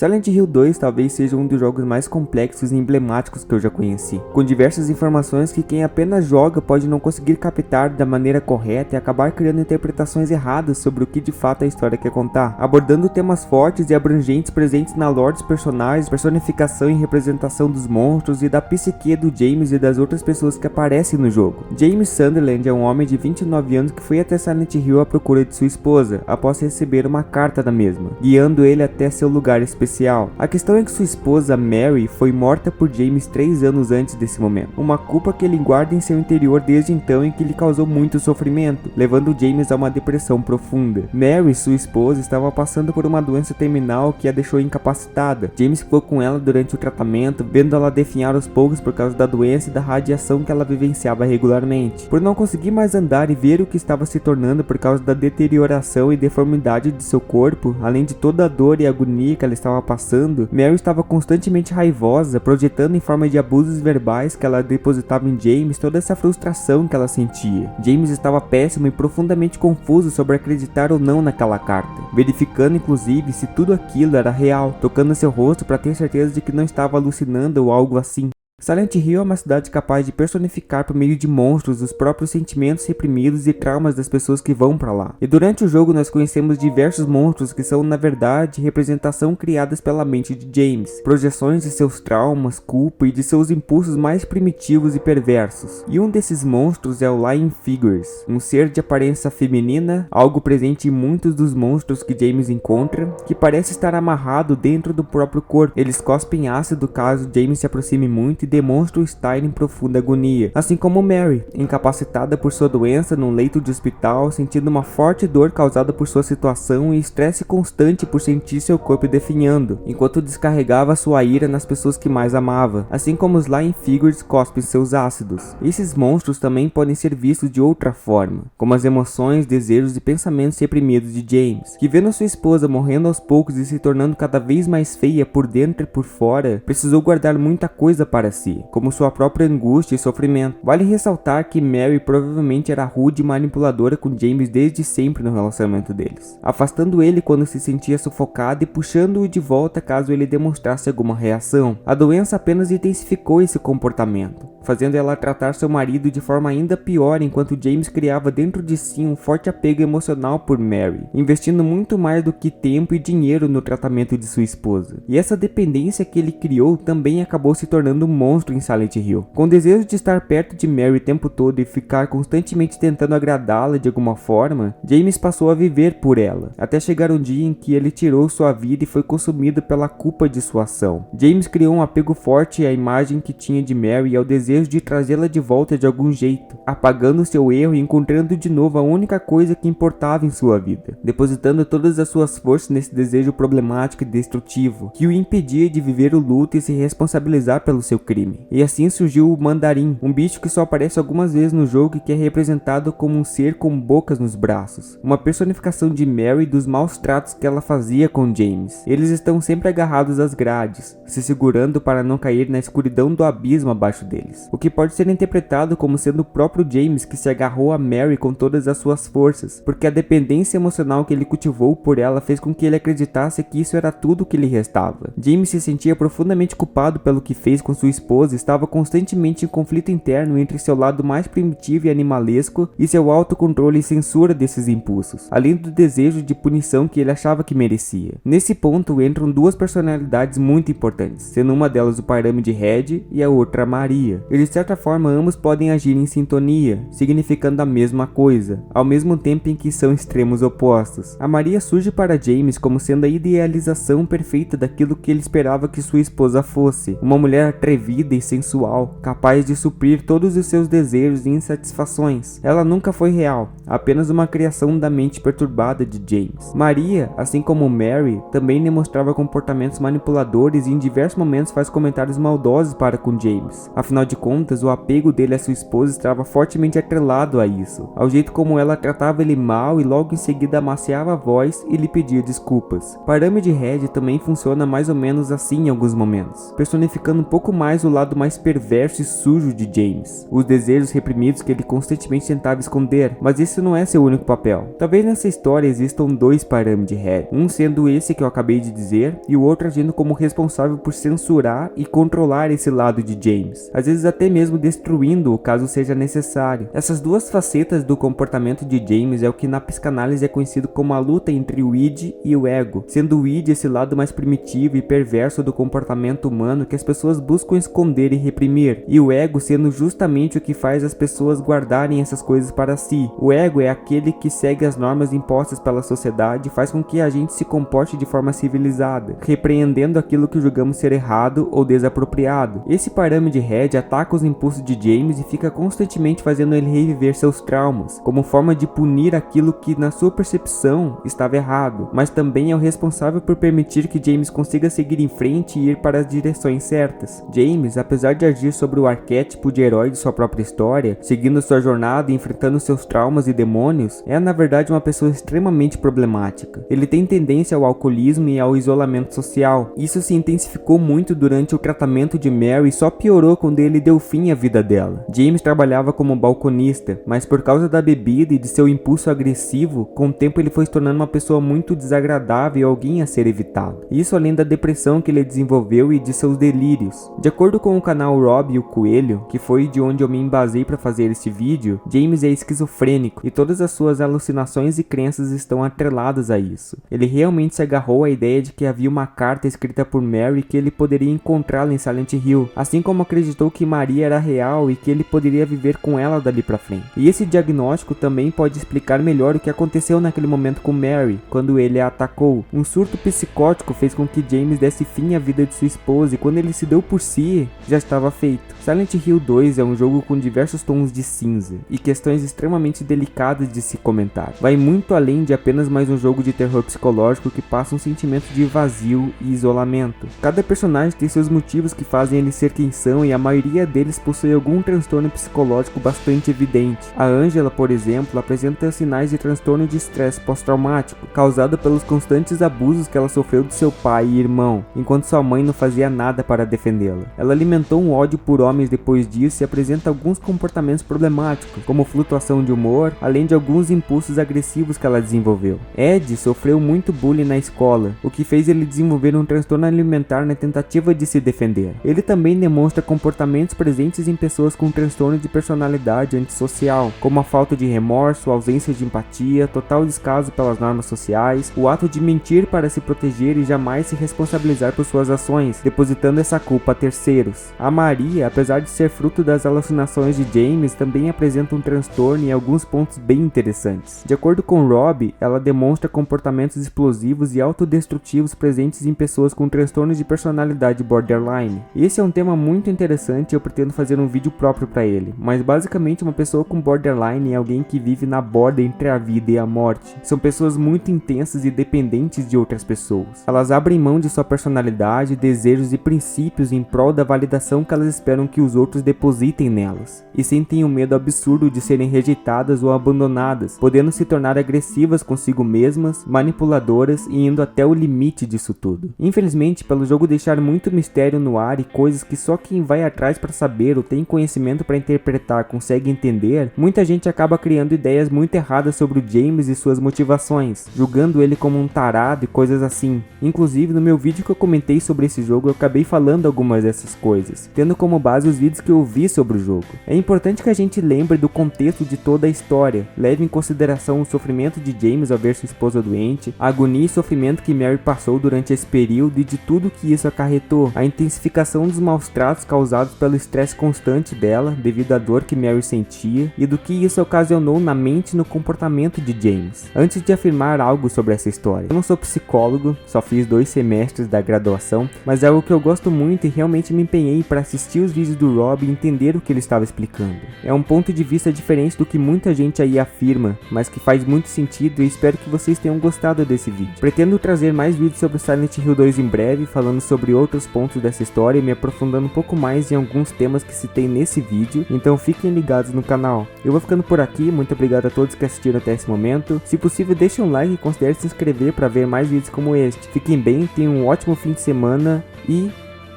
Silent Hill 2 talvez seja um dos jogos mais complexos e emblemáticos que eu já conheci, com diversas informações que quem apenas joga pode não conseguir captar da maneira correta e acabar criando interpretações erradas sobre o que de fato a história quer contar, abordando temas fortes e abrangentes presentes na lore dos personagens, personificação e representação dos monstros e da psique do James e das outras pessoas que aparecem no jogo. James Sunderland é um homem de 29 anos que foi até Silent Hill à procura de sua esposa, após receber uma carta da mesma, guiando ele até seu lugar especial. A questão é que sua esposa, Mary, foi morta por James 3 anos antes desse momento, uma culpa que ele guarda em seu interior desde então e que lhe causou muito sofrimento, levando James a uma depressão profunda. Mary, sua esposa, estava passando por uma doença terminal que a deixou incapacitada. James ficou com ela durante o tratamento, vendo ela definhar aos poucos por causa da doença e da radiação que ela vivenciava regularmente. Por não conseguir mais andar e ver o que estava se tornando por causa da deterioração e deformidade de seu corpo, além de toda a dor e agonia que ela estava passando, Mary estava constantemente raivosa, projetando em forma de abusos verbais que ela depositava em James toda essa frustração que ela sentia. James estava péssimo e profundamente confuso sobre acreditar ou não naquela carta, verificando inclusive se tudo aquilo era real, tocando seu rosto para ter certeza de que não estava alucinando ou algo assim. Silent Hill é uma cidade capaz de personificar por meio de monstros os próprios sentimentos reprimidos e traumas das pessoas que vão pra lá. E durante o jogo nós conhecemos diversos monstros que são na verdade representação criadas pela mente de James, projeções de seus traumas, culpa e de seus impulsos mais primitivos e perversos. E um desses monstros é o Lying Figures, um ser de aparência feminina, algo presente em muitos dos monstros que James encontra, que parece estar amarrado dentro do próprio corpo. Eles cospem ácido caso James se aproxime muito e demonstra estar em profunda agonia, assim como Mary, incapacitada por sua doença num leito de hospital, sentindo uma forte dor causada por sua situação e estresse constante por sentir seu corpo definhando, enquanto descarregava sua ira nas pessoas que mais amava, assim como os Lying Figures cospem seus ácidos. Esses monstros também podem ser vistos de outra forma, como as emoções, desejos e pensamentos reprimidos de James, que vendo sua esposa morrendo aos poucos e se tornando cada vez mais feia por dentro e por fora, precisou guardar muita coisa para si, como sua própria angústia e sofrimento. Vale ressaltar que Mary provavelmente era rude e manipuladora com James desde sempre no relacionamento deles, afastando ele quando se sentia sufocado e puxando-o de volta caso ele demonstrasse alguma reação. A doença apenas intensificou esse comportamento, fazendo ela tratar seu marido de forma ainda pior, enquanto James criava dentro de si um forte apego emocional por Mary, investindo muito mais do que tempo e dinheiro no tratamento de sua esposa. E essa dependência que ele criou também acabou se tornando um monstro em Silent Hill. Com o desejo de estar perto de Mary o tempo todo e ficar constantemente tentando agradá-la de alguma forma, James passou a viver por ela, até chegar um dia em que ele tirou sua vida e foi consumido pela culpa de sua ação. James criou um apego forte à imagem que tinha de Mary e ao desejo de trazê-la de volta de algum jeito, apagando seu erro e encontrando de novo a única coisa que importava em sua vida, depositando todas as suas forças nesse desejo problemático e destrutivo, que o impedia de viver o luto e se responsabilizar pelo seu crime. E assim surgiu o Mandarim, um bicho que só aparece algumas vezes no jogo e que é representado como um ser com bocas nos braços, uma personificação de Mary e dos maus tratos que ela fazia com James. Eles estão sempre agarrados às grades, se segurando para não cair na escuridão do abismo abaixo deles, o que pode ser interpretado como sendo o próprio James que se agarrou a Mary com todas as suas forças, porque a dependência emocional que ele cultivou por ela fez com que ele acreditasse que isso era tudo o que lhe restava. James se sentia profundamente culpado pelo que fez com sua esposa e estava constantemente em conflito interno entre seu lado mais primitivo e animalesco e seu autocontrole e censura desses impulsos, além do desejo de punição que ele achava que merecia. Nesse ponto entram duas personalidades muito importantes, sendo uma delas o Pyramid Head e a outra a Maria. E de certa forma ambos podem agir em sintonia, significando a mesma coisa, ao mesmo tempo em que são extremos opostos. A Maria surge para James como sendo a idealização perfeita daquilo que ele esperava que sua esposa fosse, uma mulher atrevida e sensual, capaz de suprir todos os seus desejos e insatisfações. Ela nunca foi real, apenas uma criação da mente perturbada de James. Maria, assim como Mary, também demonstrava comportamentos manipuladores e em diversos momentos faz comentários maldosos para com James. Afinal de contas, o apego dele à sua esposa estava fortemente atrelado a isso, ao jeito como ela tratava ele mal e logo em seguida amaciava a voz e lhe pedia desculpas. Pyramid Head também funciona mais ou menos assim em alguns momentos, personificando um pouco mais mais o lado mais perverso e sujo de James, os desejos reprimidos que ele constantemente tentava esconder, mas esse não é seu único papel. Talvez nessa história existam dois Pyramid Head, um sendo esse que eu acabei de dizer, e o outro agindo como responsável por censurar e controlar esse lado de James, às vezes até mesmo destruindo-o caso seja necessário. Essas duas facetas do comportamento de James é o que na psicanálise é conhecido como a luta entre o id e o ego, sendo o id esse lado mais primitivo e perverso do comportamento humano que as pessoas buscam esconder e reprimir, e o ego sendo justamente o que faz as pessoas guardarem essas coisas para si. O ego é aquele que segue as normas impostas pela sociedade e faz com que a gente se comporte de forma civilizada, repreendendo aquilo que julgamos ser errado ou desapropriado. Esse Pyramid Head ataca os impulsos de James e fica constantemente fazendo ele reviver seus traumas, como forma de punir aquilo que na sua percepção estava errado, mas também é o responsável por permitir que James consiga seguir em frente e ir para as direções certas. James, apesar de agir sobre o arquétipo de herói de sua própria história, seguindo sua jornada e enfrentando seus traumas e demônios, é na verdade uma pessoa extremamente problemática. Ele tem tendência ao alcoolismo e ao isolamento social. Isso se intensificou muito durante o tratamento de Mary e só piorou quando ele deu fim à vida dela. James trabalhava como balconista, mas por causa da bebida e de seu impulso agressivo, com o tempo ele foi se tornando uma pessoa muito desagradável e alguém a ser evitado. Isso além da depressão que ele desenvolveu e de seus delírios. De acordo com o canal Rob e o Coelho, que foi de onde eu me embasei para fazer este vídeo, James é esquizofrênico e todas as suas alucinações e crenças estão atreladas a isso. Ele realmente se agarrou à ideia de que havia uma carta escrita por Mary que ele poderia encontrá-la em Silent Hill, assim como acreditou que Maria era real e que ele poderia viver com ela dali pra frente. E esse diagnóstico também pode explicar melhor o que aconteceu naquele momento com Mary, quando ele a atacou. Um surto psicótico fez com que James desse fim à vida de sua esposa e quando ele se deu por si, já estava feito. Silent Hill 2 é um jogo com diversos tons de cinza e questões extremamente delicadas de se comentar. Vai muito além de apenas mais um jogo de terror psicológico que passa um sentimento de vazio e isolamento. Cada personagem tem seus motivos que fazem eles ser quem são e a maioria deles possui algum transtorno psicológico bastante evidente. A Angela, por exemplo, apresenta sinais de transtorno de estresse pós-traumático, causado pelos constantes abusos que ela sofreu de seu pai e irmão, enquanto sua mãe não fazia nada para defendê-la. Ela alimentou um ódio por homens depois disso e apresenta alguns comportamentos problemáticos, como flutuação de humor, além de alguns impulsos agressivos que ela desenvolveu. Ed sofreu muito bullying na escola, o que fez ele desenvolver um transtorno alimentar na tentativa de se defender. Ele também demonstra comportamentos presentes em pessoas com transtorno de personalidade antissocial, como a falta de remorso, ausência de empatia, total descaso pelas normas sociais, o ato de mentir para se proteger e jamais se responsabilizar por suas ações, depositando essa culpa a terceiros. A Maria, apesar de ser fruto das alucinações de James, também apresenta um transtorno em alguns pontos bem interessantes. De acordo com Rob, ela demonstra comportamentos explosivos e autodestrutivos presentes em pessoas com transtornos de personalidade borderline. Esse é um tema muito interessante e eu pretendo fazer um vídeo próprio para ele, mas basicamente uma pessoa com borderline é alguém que vive na borda entre a vida e a morte. São pessoas muito intensas e dependentes de outras pessoas. Elas abrem mão de sua personalidade, desejos e princípios em prol da validação que elas esperam que os outros depositem nelas, e sentem um medo absurdo de serem rejeitadas ou abandonadas, podendo se tornar agressivas consigo mesmas, manipuladoras e indo até o limite disso tudo. Infelizmente, pelo jogo deixar muito mistério no ar e coisas que só quem vai atrás para saber ou tem conhecimento para interpretar consegue entender, muita gente acaba criando ideias muito erradas sobre o James e suas motivações, julgando ele como um tarado e coisas assim. Inclusive, no meu vídeo que eu comentei sobre esse jogo, eu acabei falando algumas dessas coisas, tendo como base os vídeos que eu vi sobre o jogo. É importante que a gente lembre do contexto de toda a história, leve em consideração o sofrimento de James ao ver sua esposa doente, a agonia e sofrimento que Mary passou durante esse período e de tudo que isso acarretou, a intensificação dos maus tratos causados pelo estresse constante dela devido à dor que Mary sentia e do que isso ocasionou na mente e no comportamento de James. Antes de afirmar algo sobre essa história, eu não sou psicólogo, só fiz 2 semestres da graduação, mas é algo que eu gosto muito e realmente me empenhei para assistir os vídeos do Rob e entender o que ele estava explicando. É um ponto de vista diferente do que muita gente aí afirma, mas que faz muito sentido e espero que vocês tenham gostado desse vídeo. Pretendo trazer mais vídeos sobre Silent Hill 2 em breve, falando sobre outros pontos dessa história e me aprofundando um pouco mais em alguns temas que citei nesse vídeo, então fiquem ligados no canal. Eu vou ficando por aqui, muito obrigado a todos que assistiram até esse momento. Se possível, deixe um like e considere se inscrever para ver mais vídeos como este. Fiquem bem, tenham um ótimo fim de semana e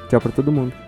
tchau para todo mundo.